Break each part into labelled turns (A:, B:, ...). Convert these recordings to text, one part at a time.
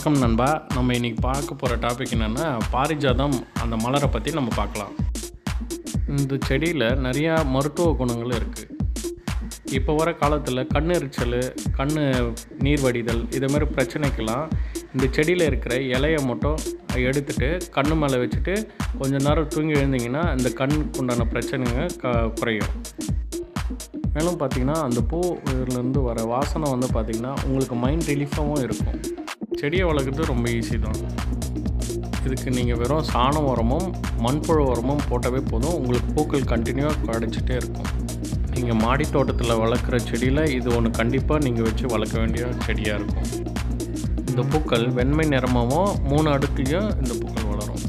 A: வணக்கம் நண்பா. நம்ம இன்றைக்கி பார்க்க போகிற டாபிக் என்னென்னா பாரிஜாதம் அந்த மலரை பற்றி நம்ம பார்க்கலாம். இந்த செடியில் நிறையா மருத்துவ குணங்கள் இருக்குது. இப்போ வர காலத்தில் கண் எரிச்சல், கண் நீர் வடிதல் இது மாதிரி பிரச்சனைக்கெல்லாம் இந்த செடியில் இருக்கிற இலையை மட்டும் எடுத்துகிட்டு கண் மேலே வச்சுட்டு கொஞ்சம் நேரம் தூங்கி எழுந்திங்கன்னா இந்த கண்ணுக்கு உண்டான பிரச்சனைங்க குறையும். மேலும் பார்த்திங்கன்னா அந்த பூவிலேருந்து வர வாசனை பார்த்திங்கன்னா உங்களுக்கு மைண்ட் ரிலீஃபாகவும் இருக்கும். செடியை வளர்க்குறது ரொம்ப ஈஸி தான். இதுக்கு நீங்கள் வெறும் சாண உரமும் மண்புழு உரமும் போட்டாவே போதும், உங்களுக்கு பூக்கள் கண்டினியூவாக கிடைச்சிட்டே இருக்கும். நீங்கள் மாடி தோட்டத்தில் வளர்க்குற செடியில் இது ஒன்று கண்டிப்பாக நீங்கள் வச்சு வளர்க்க வேண்டிய செடியாக இருக்கும். இந்த பூக்கள் வெண்மை நிறமாகவும் 3 அடுக்குலையும் இந்த பூக்கள் வளரும்.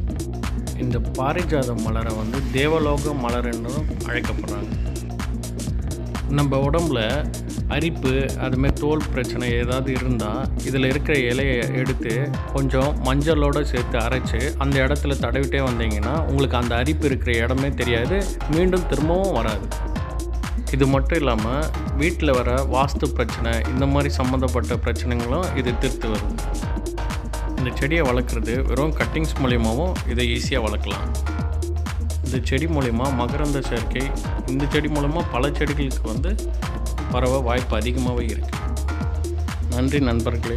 A: இந்த பாரிஜாத மலரை தேவலோக மலர் என்றும் அழைக்கப்படுறாங்க. நம்ம உடம்புல அரிப்பு அதுமாரி தோல் பிரச்சனை ஏதாவது இருந்தால் இதில் இருக்கிற இலையை எடுத்து கொஞ்சம் மஞ்சளோடு சேர்த்து அரைச்சி அந்த இடத்துல தடவிட்டே வந்தீங்கன்னா உங்களுக்கு அந்த அரிப்பு இருக்கிற இடமே தெரியாது, மீண்டும் திரும்பவும் வராது. இது மட்டும் இல்லாமல் வீட்டில் வர வாஸ்து பிரச்சனை இந்த மாதிரி சம்மந்தப்பட்ட பிரச்சனைகளும் இது தீர்த்து வருது. இந்த செடியை வளர்க்குறது வெறும் கட்டிங்ஸ் மூலியமாகவும் இதை ஈஸியாக வளர்க்கலாம். இந்த செடி மூலிமா மகரந்த சேர்க்கை, இந்த செடி மூலமாக பல செடிகளுக்கு பரவ வாய்ப்பு அதிகமாகவே இருக்குது. நன்றி நண்பர்களே.